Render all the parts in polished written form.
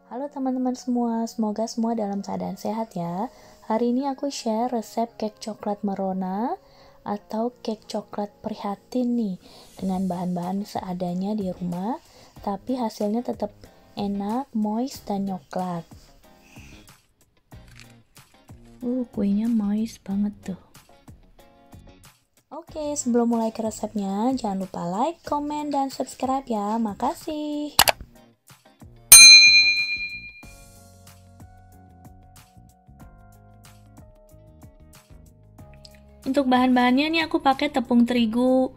Halo teman-teman semua, semoga semua dalam keadaan sehat ya. Hari ini aku share resep cake coklat merona atau cake coklat prihatin nih, dengan bahan-bahan seadanya di rumah, tapi hasilnya tetap enak, moist, dan coklat. Kuenya moist banget tuh. Oke, sebelum mulai ke resepnya, jangan lupa like, komen, dan subscribe ya. Makasih. Untuk bahan-bahannya nih aku pakai tepung terigu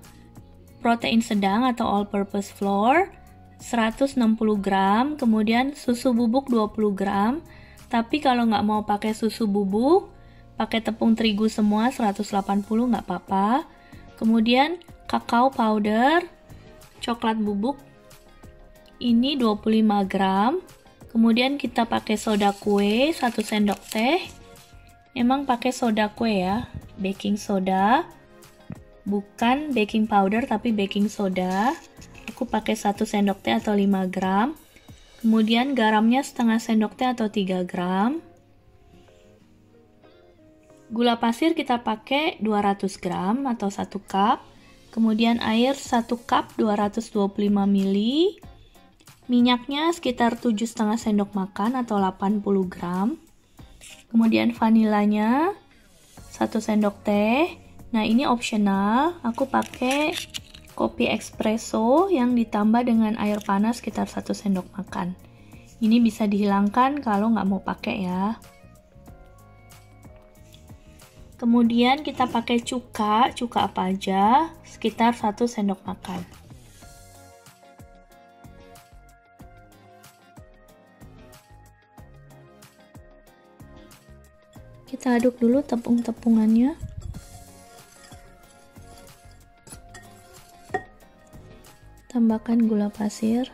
protein sedang atau all purpose flour 160 gram, kemudian susu bubuk 20 gram. Tapi kalau nggak mau pakai susu bubuk, pakai tepung terigu semua 180 nggak apa-apa. Kemudian kakao powder, coklat bubuk ini 25 gram. Kemudian kita pakai soda kue 1 sendok teh. Emang pakai soda kue ya, baking soda, bukan baking powder tapi baking soda. Aku pakai 1 sendok teh atau 5 gram. Kemudian garamnya setengah sendok teh atau 3 gram. Gula pasir kita pakai 200 gram atau 1 cup. Kemudian air 1 cup 225 ml. Minyaknya sekitar 7,5 sendok makan atau 80 gram. Kemudian vanilanya 1 sendok teh. Nah, ini opsional. Aku pakai kopi espresso yang ditambah dengan air panas sekitar 1 sendok makan. Ini bisa dihilangkan kalau nggak mau pakai ya. Kemudian kita pakai cuka apa aja, sekitar 1 sendok makan. Kita aduk dulu tepung-tepungannya. Tambahkan gula pasir.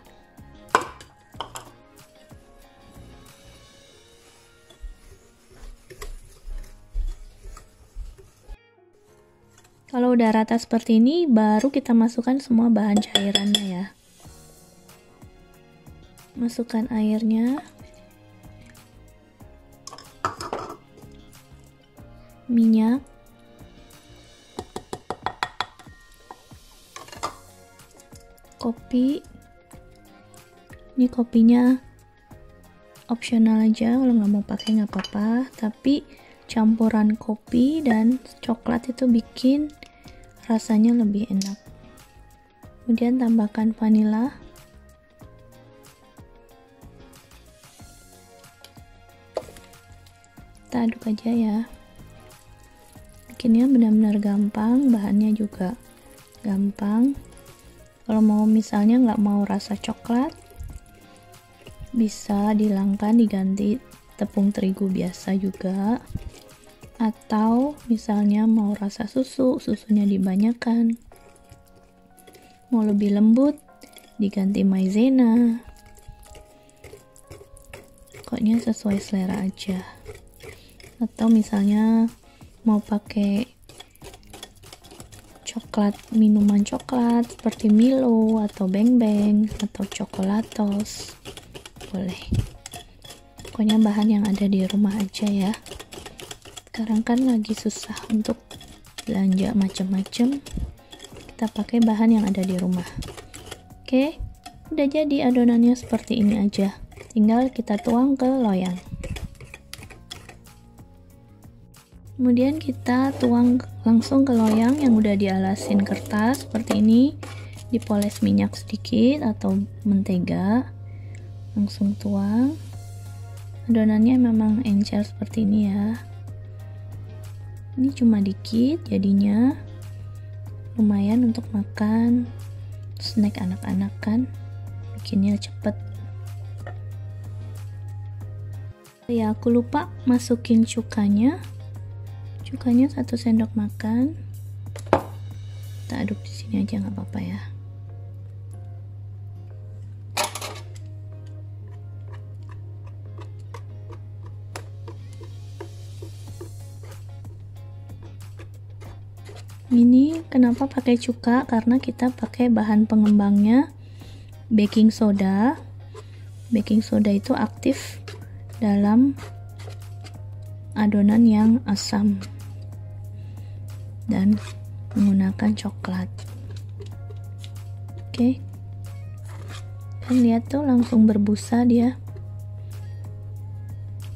Kalau udah rata seperti ini, baru kita masukkan semua bahan cairannya ya. Masukkan airnya. Minyak, kopi. Ini kopinya opsional aja, kalau nggak mau pakai nggak apa-apa, tapi campuran kopi dan coklat itu bikin rasanya lebih enak. Kemudian tambahkan vanila. Kita aduk aja ya. Bikinnya benar-benar gampang, bahannya juga gampang. Kalau mau misalnya nggak mau rasa coklat, bisa dihilangkan, diganti tepung terigu biasa juga. Atau misalnya mau rasa susu, susunya dibanyakan. Mau lebih lembut, diganti maizena. Pokoknya sesuai selera aja. Atau misalnya mau pakai coklat, minuman coklat seperti Milo atau Bang Bang atau Chocolatos, boleh. Pokoknya bahan yang ada di rumah aja ya. Sekarang kan lagi susah untuk belanja macam-macam, kita pakai bahan yang ada di rumah. Oke, udah jadi adonannya seperti ini aja, tinggal kita tuang ke loyang. Kemudian kita tuang langsung ke loyang yang udah dialasin kertas seperti ini, dipoles minyak sedikit atau mentega, langsung tuang. Adonannya memang encer seperti ini ya. Ini cuma dikit, jadinya lumayan untuk makan snack anak-anak kan, bikinnya cepet. Ya, aku lupa masukin cukanya 1 sendok makan. Kita aduk di sini aja nggak apa-apa ya. Ini kenapa pakai cuka? Karena kita pakai bahan pengembangnya baking soda. baking soda itu aktif dalam adonan yang asam dan menggunakan coklat. Oke. Kan lihat tuh langsung berbusa dia.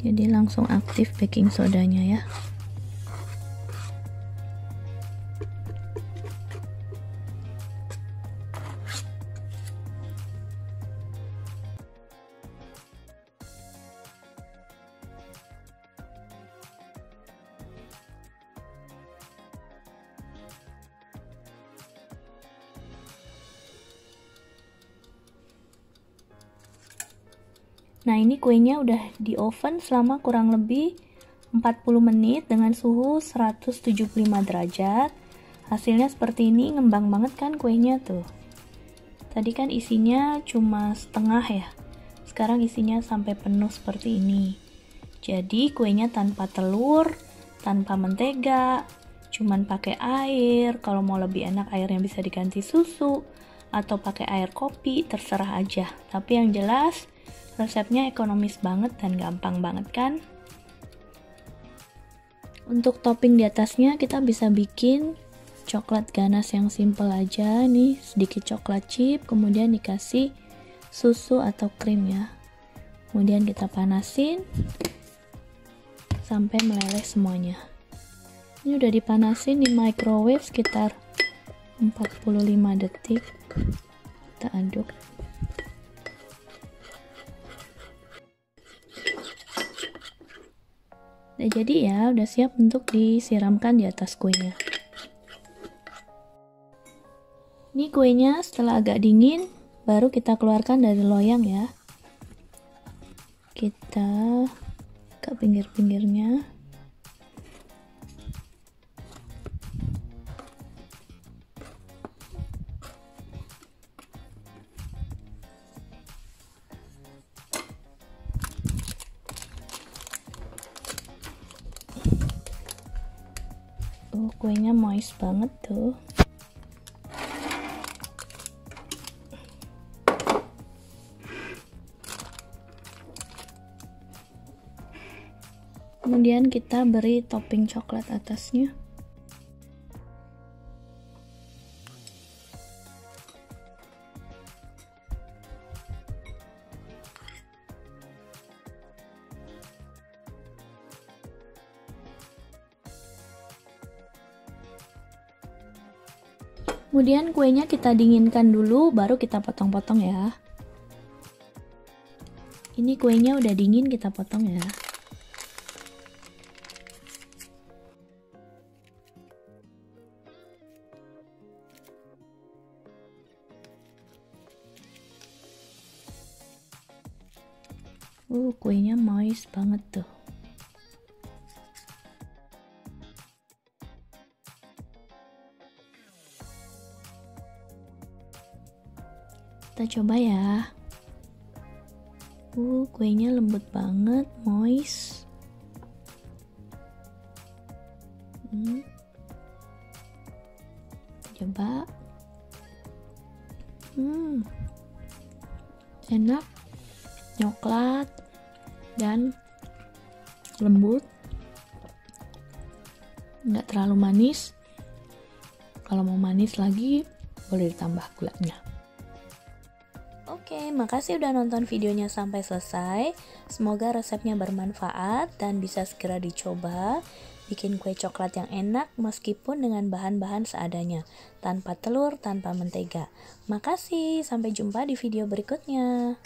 Jadi langsung aktif baking sodanya ya. Nah, ini kuenya udah di oven selama kurang lebih 40 menit dengan suhu 175 derajat. Hasilnya seperti ini, ngembang banget kan kuenya tuh. Tadi kan isinya cuma setengah ya. Sekarang isinya sampai penuh seperti ini. Jadi kuenya tanpa telur, tanpa mentega, cuman pakai air. Kalau mau lebih enak airnya bisa diganti susu atau pakai air kopi, terserah aja. Tapi yang jelas resepnya ekonomis banget dan gampang banget kan? Untuk topping di atasnya kita bisa bikin coklat ganas yang simple aja nih, sedikit coklat chip, kemudian dikasih susu atau krim ya. Kemudian kita panasin sampai meleleh semuanya. Ini udah dipanasin di microwave sekitar 45 detik. Kita aduk. Nah, jadi ya udah siap untuk disiramkan di atas kuenya. Ini kuenya setelah agak dingin baru kita keluarkan dari loyang ya. Kita ke pinggir-pinggirnya. Kuenya moist banget tuh. Kemudian kita beri topping coklat atasnya. Kemudian kuenya kita dinginkan dulu, baru kita potong-potong ya. Ini kuenya udah dingin, kita potong ya. Kuenya moist banget tuh. Kita coba ya. Kuenya lembut banget, moist. Coba. Enak, coklat dan lembut, nggak terlalu manis. Kalau mau manis lagi boleh ditambah gulanya. Oke, makasih udah nonton videonya sampai selesai. Semoga resepnya bermanfaat dan bisa segera dicoba. Bikin kue coklat yang enak meskipun dengan bahan-bahan seadanya, tanpa telur, tanpa mentega. Makasih, sampai jumpa di video berikutnya.